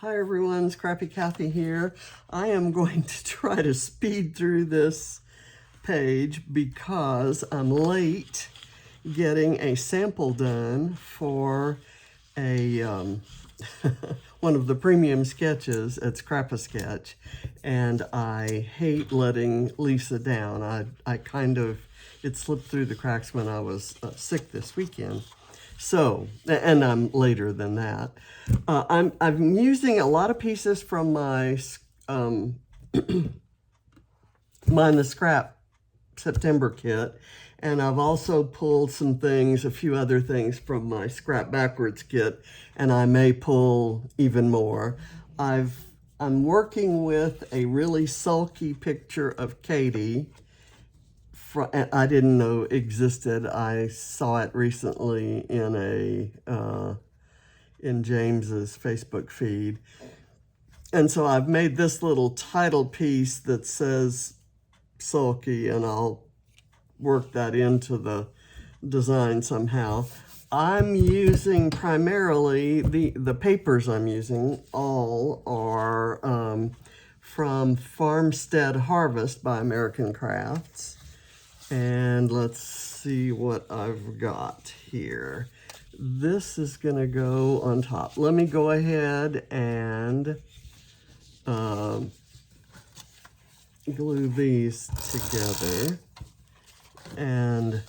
Hi everyone, Scrappy Kathy here. I am going to try to speed through this page because I'm late getting a sample done for a one of the premium sketches at Scrap-A-Sketch, and I hate letting Lisa down. It slipped through the cracks when I was sick this weekend. So, and I'm later than that. I'm using a lot of pieces from my Mind the Scrap September kit, and I've also pulled some things, a few other things from my Scrap Backwards kit, and I may pull even more. I'm working with a really sulky picture of Katie. I didn't know existed. I saw it recently in in James's Facebook feed. And so I've made this little title piece that says Sulky, and I'll work that into the design somehow. I'm using primarily, the papers I'm using all are from Farmstead Harvest by American Crafts. And let's see what I've got here. This is gonna go on top. Let me go ahead and glue these together and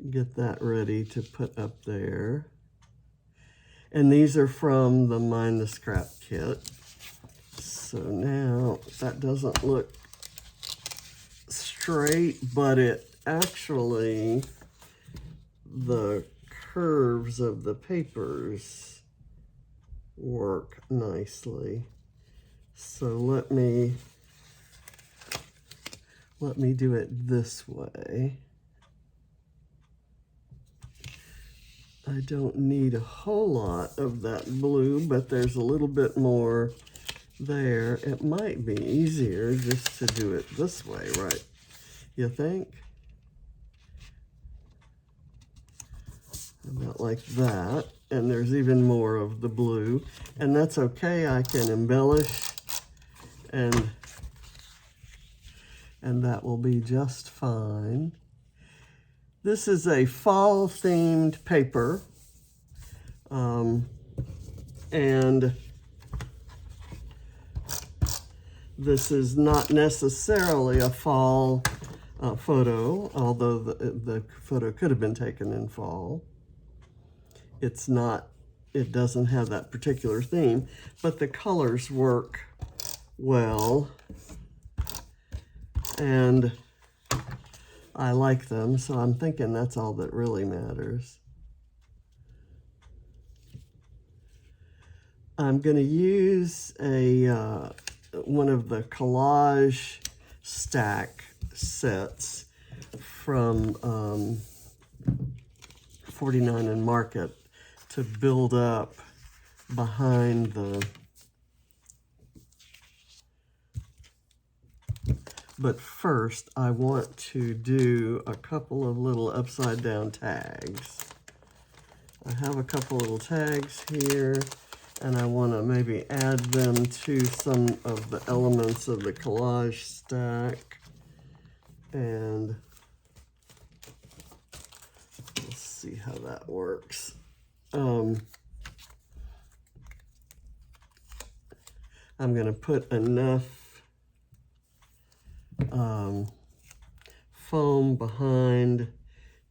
get that ready to put up there. And these are from the Mind the Scrap kit. So now that doesn't look straight, but it actually, the curves of the papers work nicely. So let me do it this way. I don't need a whole lot of that blue, but there's a little bit more there. It might be easier just to do it this way, right? You think? About like that. And there's even more of the blue. And that's okay. I can embellish and that will be just fine. This is a fall themed paper. And this is not necessarily a fall photo, although the photo could have been taken in fall. It's not, it doesn't have that particular theme, but the colors work well, and I like them, so I'm thinking that's all that really matters. I'm going to use one of the collage stack sets from 49 and Market to build up behind the, but first I want to do a couple of little upside down tags. I have a couple little tags here, and I want to maybe add them to some of the elements of the collage stack. And let's see how that works. I'm going to put enough foam behind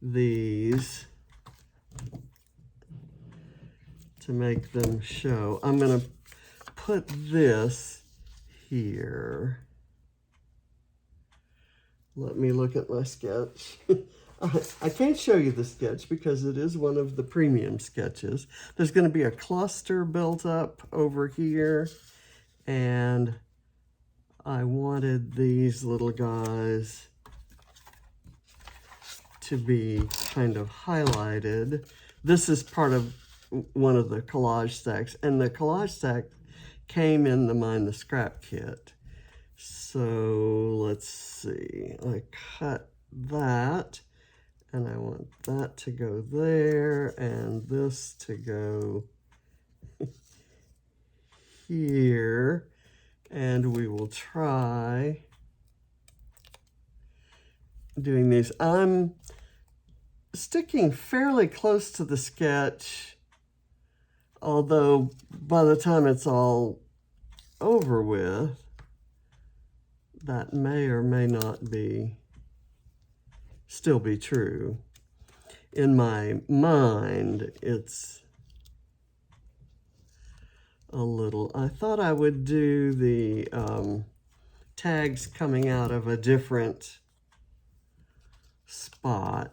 these to make them show. I'm going to put this here. Let me look at my sketch. I can't show you the sketch because it is one of the premium sketches. There's going to be a cluster built up over here, and I wanted these little guys to be kind of highlighted. This is part of one of the collage stacks, and the collage stack came in the Mind the Scrap kit. So let's see, I cut that, And I want that to go there and this to go here. And we will try doing these. I'm sticking fairly close to the sketch, although by the time it's all over with, that may or may not be still be true. In my mind, it's a little, I thought I would do the tags coming out of a different spot,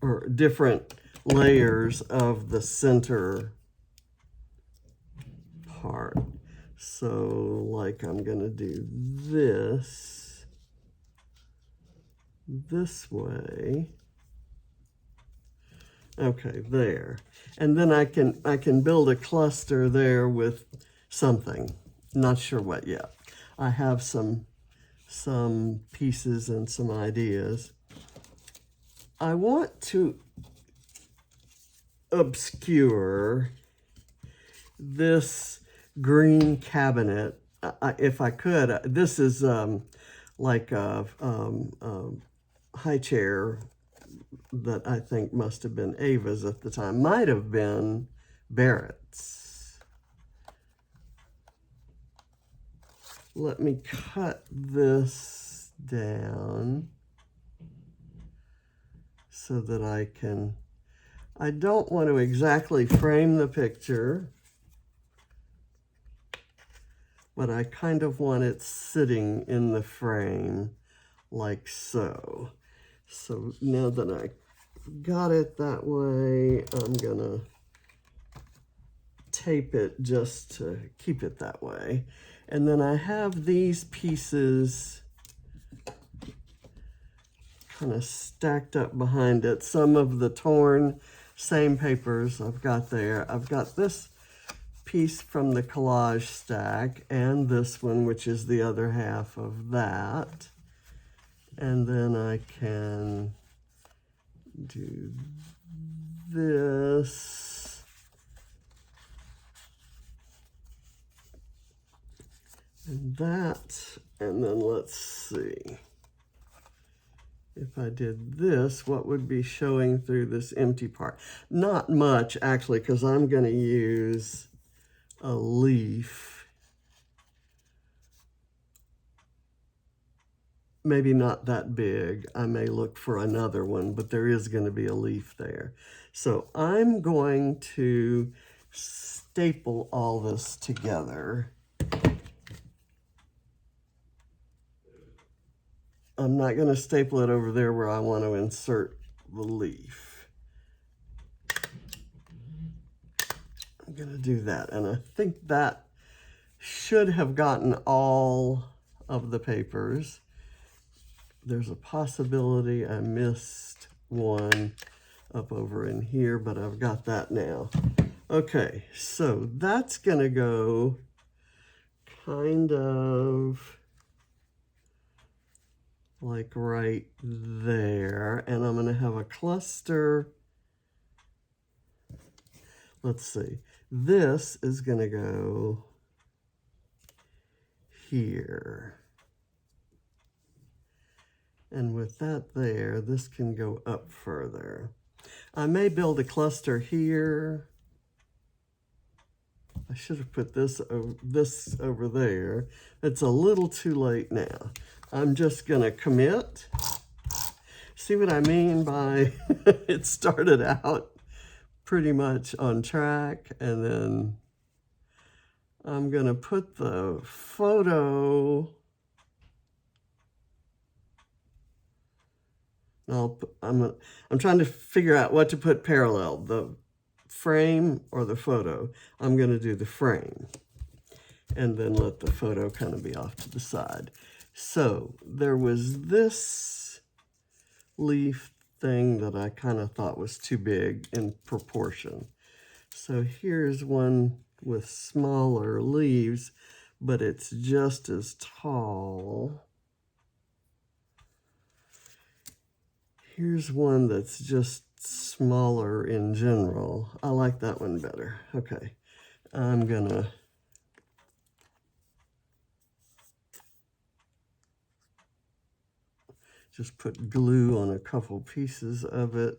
or different layers of the center part. So like I'm gonna do this way. Okay, there. And then I can build a cluster there with something. Not sure what yet. I have some pieces and some ideas. I want to obscure this green cabinet, if I could. This is like a high chair that I think must have been Ava's at the time. Might have been Barrett's. Let me cut this down so that I don't want to exactly frame the picture, but I kind of want it sitting in the frame like so. So now that I got it that way, I'm gonna tape it just to keep it that way. And then I have these pieces kind of stacked up behind it. Some of the torn same papers I've got there. I've got this piece from the collage stack and this one, which is the other half of that. And then I can do this. And that, and then let's see. If I did this, what would be showing through this empty part? Not much, actually, because I'm going to use a leaf. Maybe not that big. I may look for another one, but there is going to be a leaf there. So I'm going to staple all this together. I'm not going to staple it over there where I want to insert the leaf. I'm going to do that, and I think that should have gotten all of the papers. There's a possibility I missed one up over in here, but I've got that now. Okay, so that's going to go kind of like right there, and I'm going to have a cluster. Let's see. This is going to go here. And with that there, this can go up further. I may build a cluster here. I should have put this over there. It's a little too late now. I'm just going to commit. See what I mean by it started out pretty much on track, and then I'm going to put the photo. I'm trying to figure out what to put parallel, the frame or the photo. I'm going to do the frame and then let the photo kind of be off to the side. So there was this leaf thing that I kind of thought was too big in proportion. So here's one with smaller leaves, but it's just as tall. Here's one that's just smaller in general. I like that one better. Okay, I'm gonna just put glue on a couple pieces of it,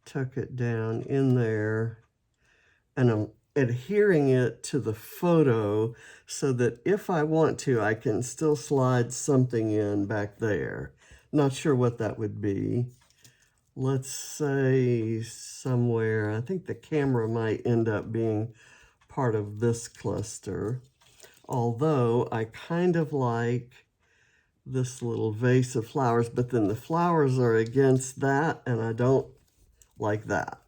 tuck it down in there, and I'm adhering it to the photo so that if I want to, I can still slide something in back there. Not sure what that would be. Let's say somewhere, I think the camera might end up being part of this cluster, although I kind of like this little vase of flowers, but then the flowers are against that, and I don't like that.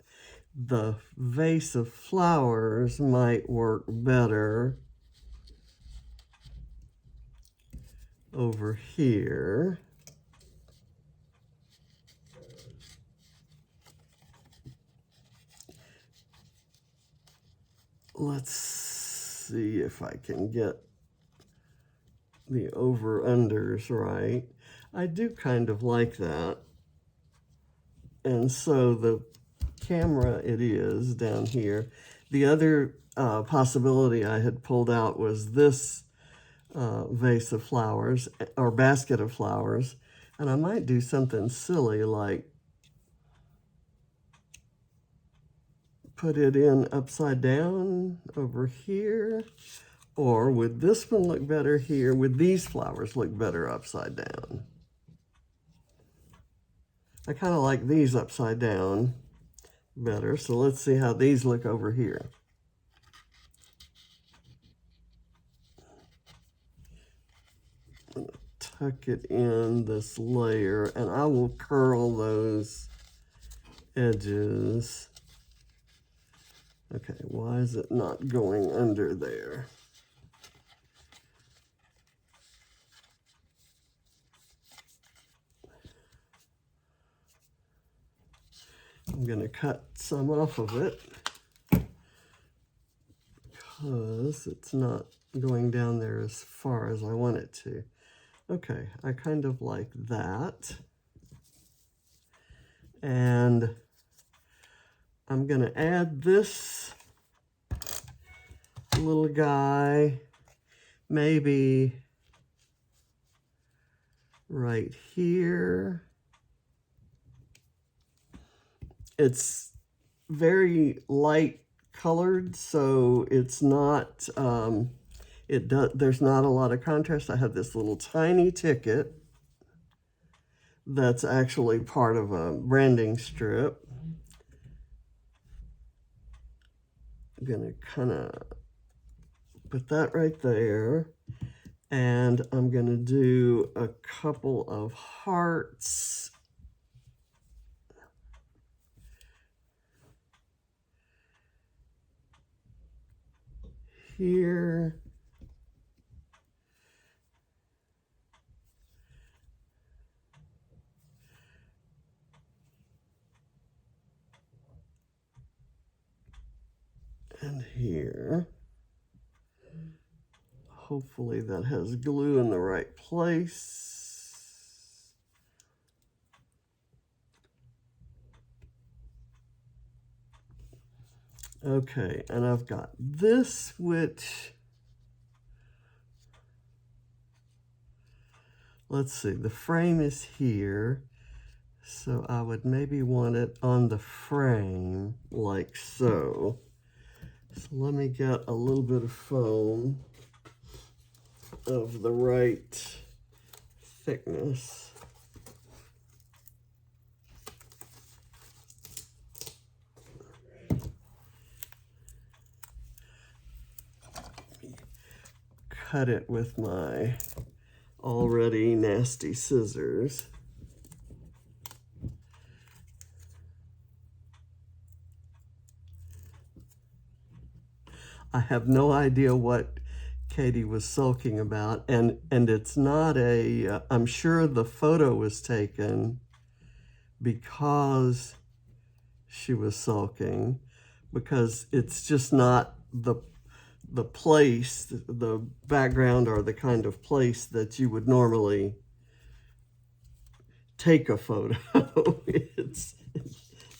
The vase of flowers might work better over here. Let's see if I can get the over-unders right. I do kind of like that. And so the camera, it is down here. The other possibility I had pulled out was this vase of flowers or basket of flowers. And I might do something silly like put it in upside down over here. Or would this one look better here? Would these flowers look better upside down? I kind of like these upside down better. So let's see how these look over here. I'm gonna tuck it in this layer, and I will curl those edges. Okay, why is it not going under there? I'm going to cut some off of it because it's not going down there as far as I want it to. Okay, I kind of like that. And I'm going to add this little guy maybe right here. It's very light colored, so it's not, there's not a lot of contrast. I have this little tiny ticket that's actually part of a branding strip. I'm gonna kind of put that right there. And I'm gonna do a couple of hearts here. And here. Hopefully that has glue in the right place. Okay, and I've got this, which, let's see, the frame is here. So I would maybe want it on the frame like so. So let me get a little bit of foam of the right thickness. Cut it with my already nasty scissors. I have no idea what Katie was sulking about, and it's not a, I'm sure the photo was taken because she was sulking, because it's just not the place, the background or the kind of place that you would normally take a photo.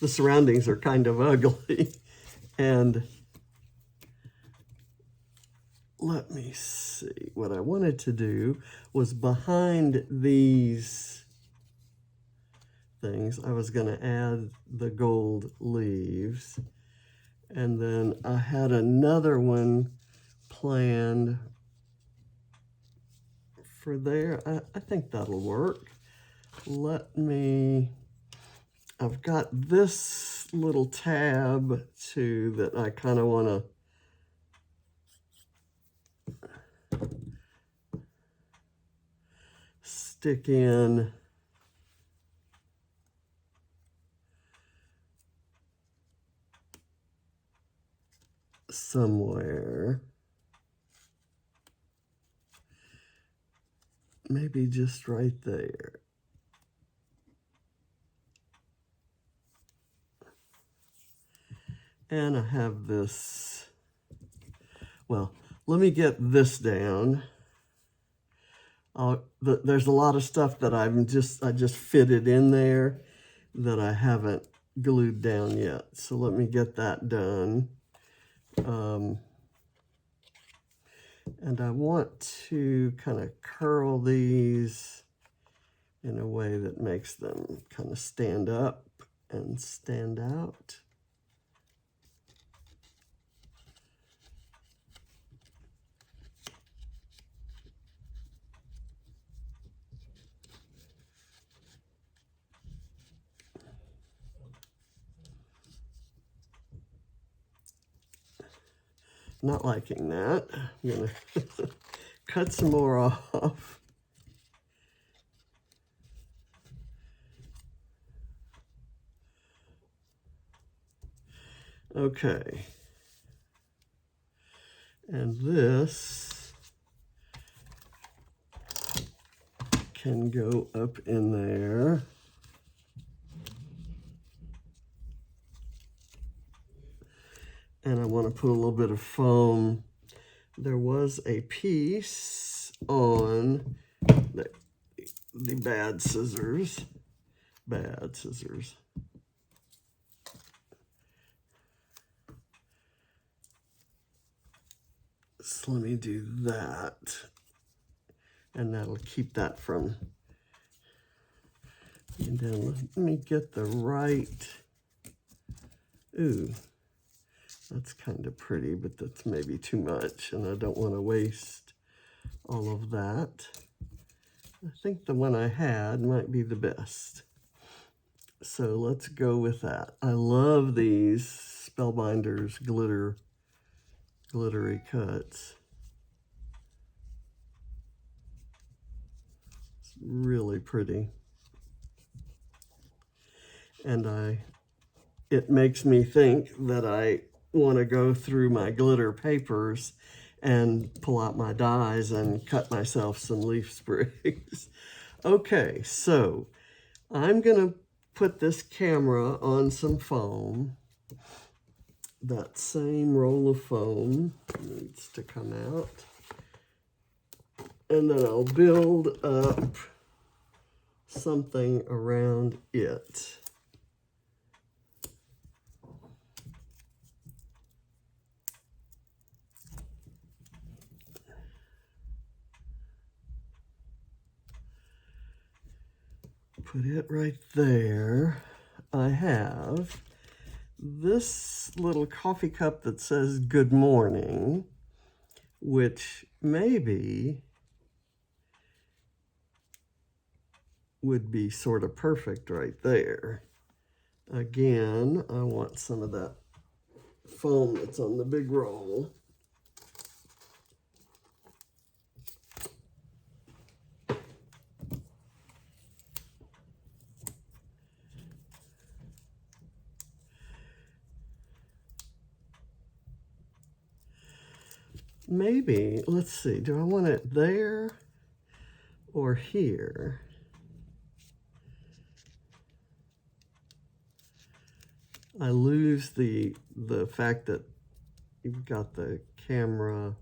The surroundings are kind of ugly. And let me see, what I wanted to do was behind these things, I was going to add the gold leaves. And then I had another one planned for there. I think that'll work. I've got this little tab too that I kind of want to stick in somewhere. Maybe just right there. And I have this, well, let me get this down. There's a lot of stuff that I just fitted in there that I haven't glued down yet. So let me get that done. And I want to kind of curl these in a way that makes them kind of stand up and stand out. Not liking that. I'm going to cut some more off. Okay. And this can go up in there. And I want to put a little bit of foam. There was a piece on the bad scissors. Bad scissors. So let me do that. And that'll keep that from. And then let me get the right. Ooh. That's kind of pretty, but that's maybe too much, and I don't want to waste all of that. I think the one I had might be the best. So let's go with that. I love these Spellbinders glittery cuts. It's really pretty. And it makes me think that I want to go through my glitter papers and pull out my dies and cut myself some leaf sprigs. Okay, so I'm going to put this camera on some foam. That same roll of foam needs to come out. And then I'll build up something around it. Put it right there. I have this little coffee cup that says good morning, which maybe would be sort of perfect right there. Again, I want some of that foam that's on the big roll. Maybe, let's see, do I want it there or here? I lose the fact that you've got the camera.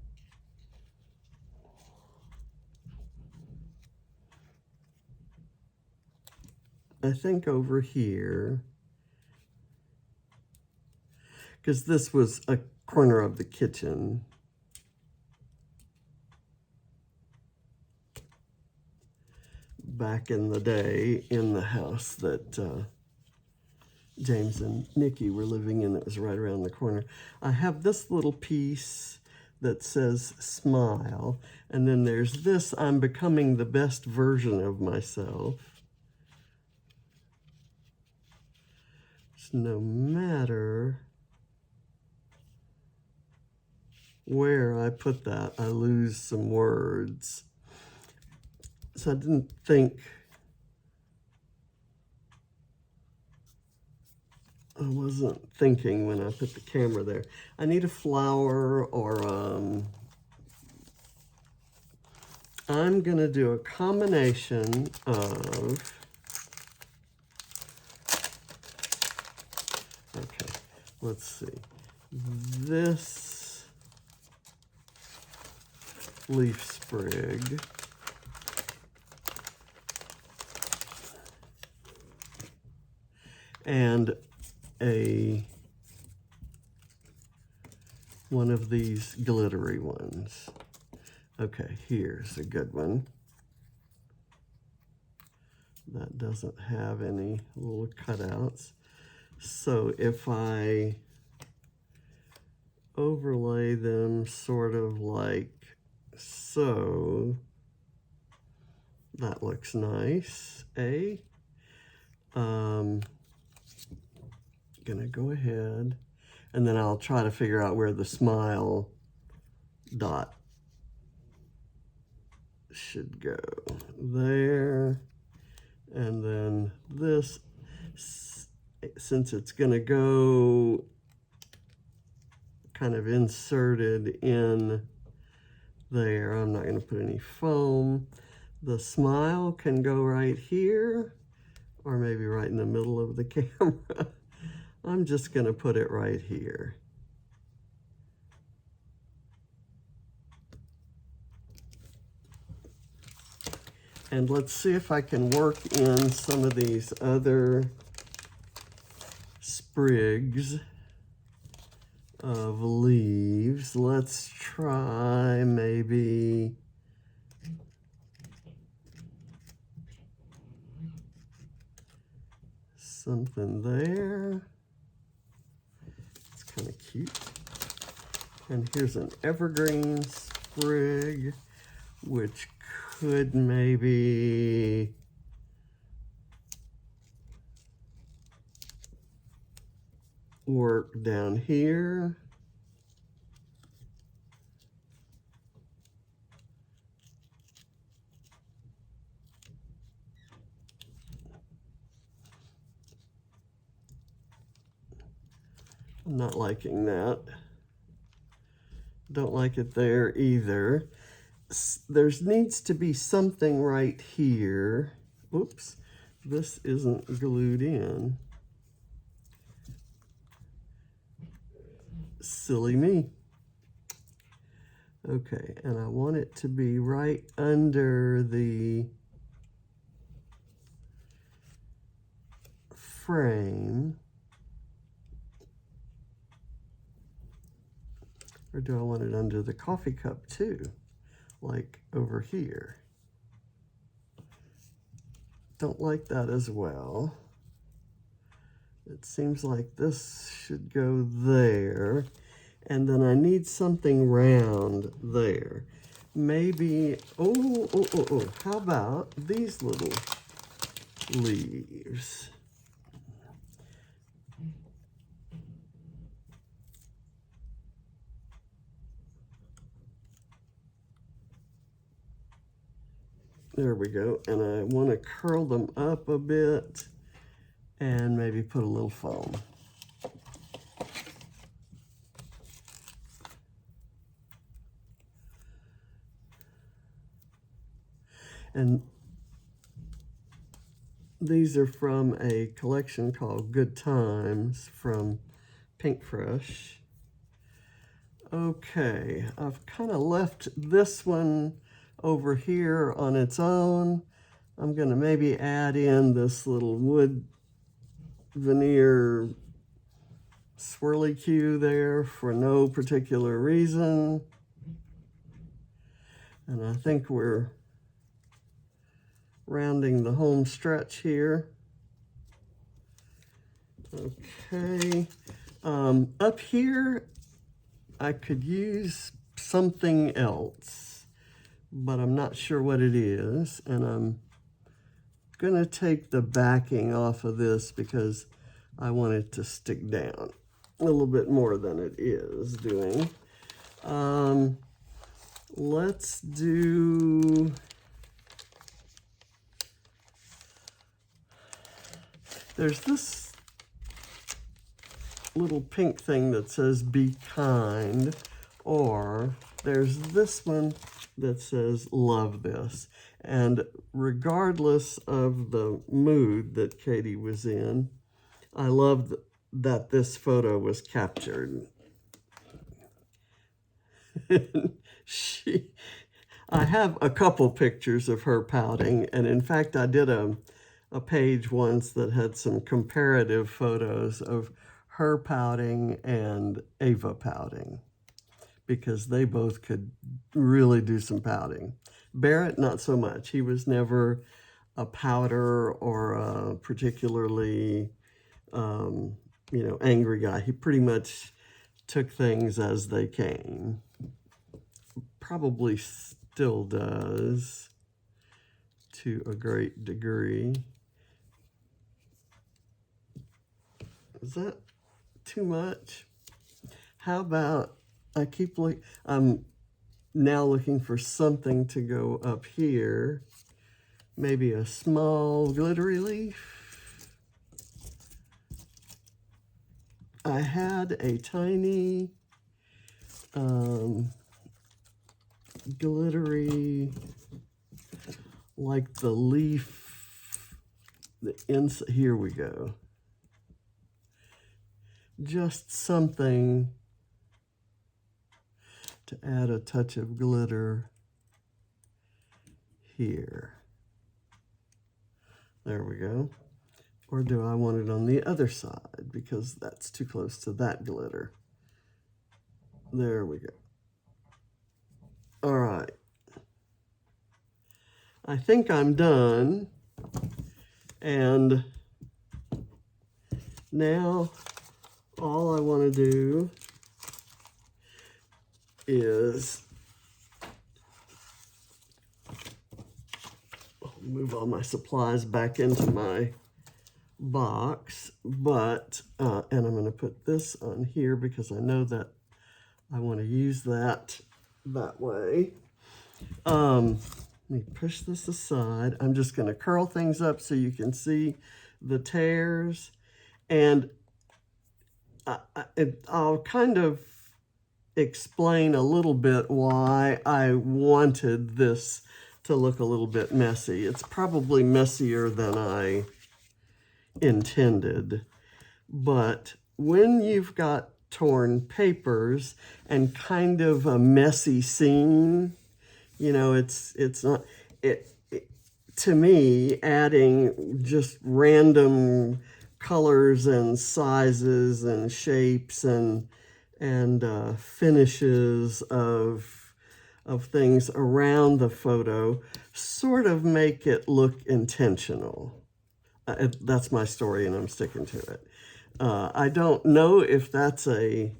I think over here, because this was a corner of the kitchen. Back in the day in the house that James and Nikki were living in, that was right around the corner. I have this little piece that says smile, and then there's this, I'm becoming the best version of myself. So no matter where I put that, I lose some words. So I didn't think, I wasn't thinking when I put the camera there. I need a flower, or I'm gonna do a combination of, okay, let's see, this leaf sprig, and one of these glittery ones. Okay, here's a good one. That doesn't have any little cutouts. So if I overlay them sort of like so, that looks nice, eh? Gonna go ahead, and then I'll try to figure out where the smile dot should go. There, and then this, since it's gonna go kind of inserted in there, I'm not gonna put any foam. The smile can go right here, or maybe right in the middle of the camera. I'm just gonna put it right here. And let's see if I can work in some of these other sprigs of leaves. Let's try maybe something there. It's kind of cute. And here's an evergreen sprig, which could maybe work down here. I'm not liking that. Don't like it there either. There needs to be something right here. Oops, this isn't glued in. Silly me. Okay, and I want it to be right under the frame. Or do I want it under the coffee cup too? Like over here. Don't like that as well. It seems like this should go there. And then I need something round there. Maybe, how about these little leaves? There we go. And I want to curl them up a bit and maybe put a little foam. And these are from a collection called Good Times from Pink Fresh. Okay, I've kind of left this one over here on its own. I'm going to maybe add in this little wood veneer swirly cue there for no particular reason. And I think we're rounding the home stretch here. Okay. Up here, I could use something else, but I'm not sure what it is. And I'm going to take the backing off of this because I want it to stick down a little bit more than it is doing. Let's do, there's this little pink thing that says be kind, or there's this one that says love this. And regardless of the mood that Katie was in, I love that this photo was captured. I have a couple pictures of her pouting, and in fact I did a page once that had some comparative photos of her pouting and Ava pouting, because they both could really do some pouting. Barrett, not so much. He was never a pouter or a particularly, angry guy. He pretty much took things as they came. Probably still does to a great degree. Is that too much? How about I'm now looking for something to go up here. Maybe a small glittery leaf. I had a tiny glittery, like the leaf, the inside. Here we go. Just something to add a touch of glitter here. There we go. Or do I want it on the other side because that's too close to that glitter? There we go. All right. I think I'm done. And now all I want to do is move all my supplies back into my box, but and I'm going to put this on here because I know that I want to use that way. Let me push this aside. I'm just going to curl things up so you can see the tears, and I'll kind of explain a little bit why I wanted this to look a little bit messy. It's probably messier than I intended, but when you've got torn papers and kind of a messy scene, it's not, to me, adding just random colors and sizes and shapes and finishes of things around the photo sort of make it look intentional. That's my story, and I'm sticking to it. I don't know if that's a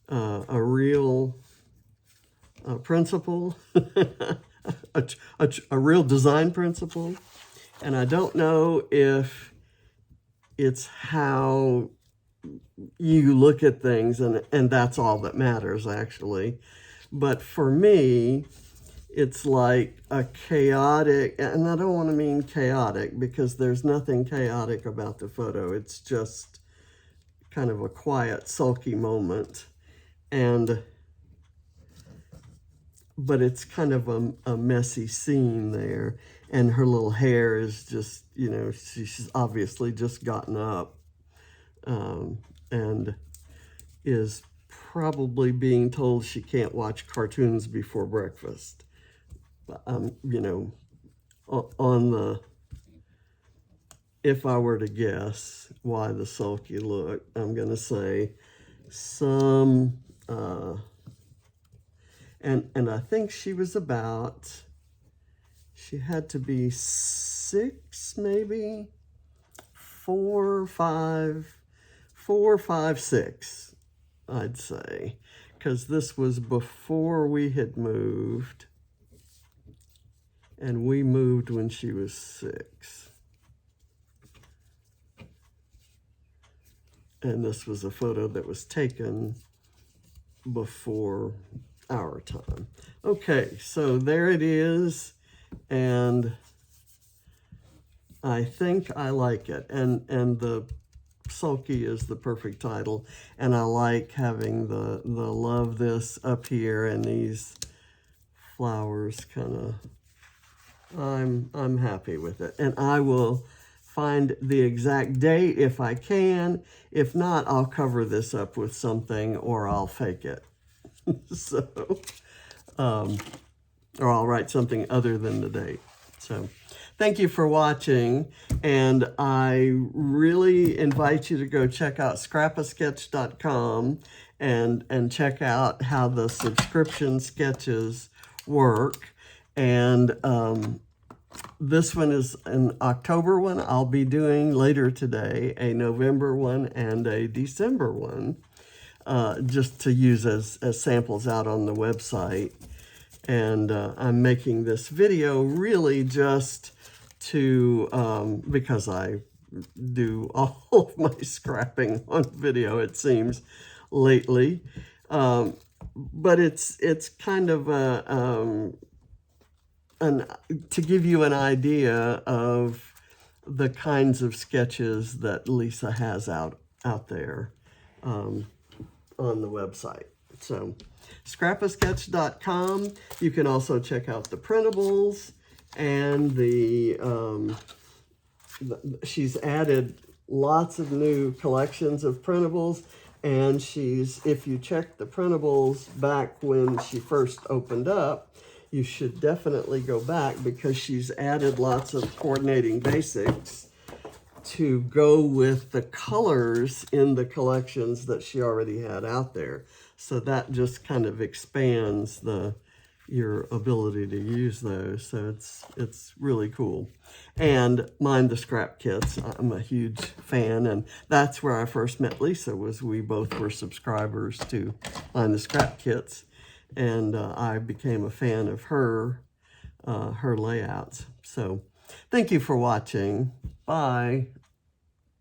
real principle, a real design principle, and I don't know if it's how you look at things, and that's all that matters, actually. But for me, it's like a chaotic, and I don't want to mean chaotic because there's nothing chaotic about the photo. It's just kind of a quiet, sulky moment. But it's kind of a messy scene there. And her little hair is just, she's obviously just gotten up and is probably being told she can't watch cartoons before breakfast. On the if I were to guess why the sulky look, I'm going to say some, and I think she was about, she had to be 6, maybe 4, 5, 4, 5, 6, I'd say, because this was before we had moved, and we moved when she was 6. And this was a photo that was taken before our time. Okay, so there it is, and I think I like it. And the Sulky is the perfect title, and I like having the love this up here and these flowers kind of, I'm happy with it. And I will find the exact date if I can. If not, I'll cover this up with something, or I'll fake it. So, or I'll write something other than the date. So, thank you for watching, and I really invite you to go check out scrapasketch.com and check out how the subscription sketches work. And this one is an October one. I'll be doing later today a November one and a December one, just to use as samples out on the website. And I'm making this video really just to, because I do all of my scrapping on video, it seems, lately. But it's kind of to give you an idea of the kinds of sketches that Lisa has out there on the website. So scrapasketch.com. You can also check out the printables, and she's added lots of new collections of printables. And if you check the printables back when she first opened up, you should definitely go back, because she's added lots of coordinating basics to go with the colors in the collections that she already had out there. So that just kind of expands your ability to use those. So it's really cool. And Mind the Scrap Kits, I'm a huge fan, and that's where I first met Lisa. We both were subscribers to Mind the Scrap Kits, and I became a fan of her layouts. So thank you for watching. Bye.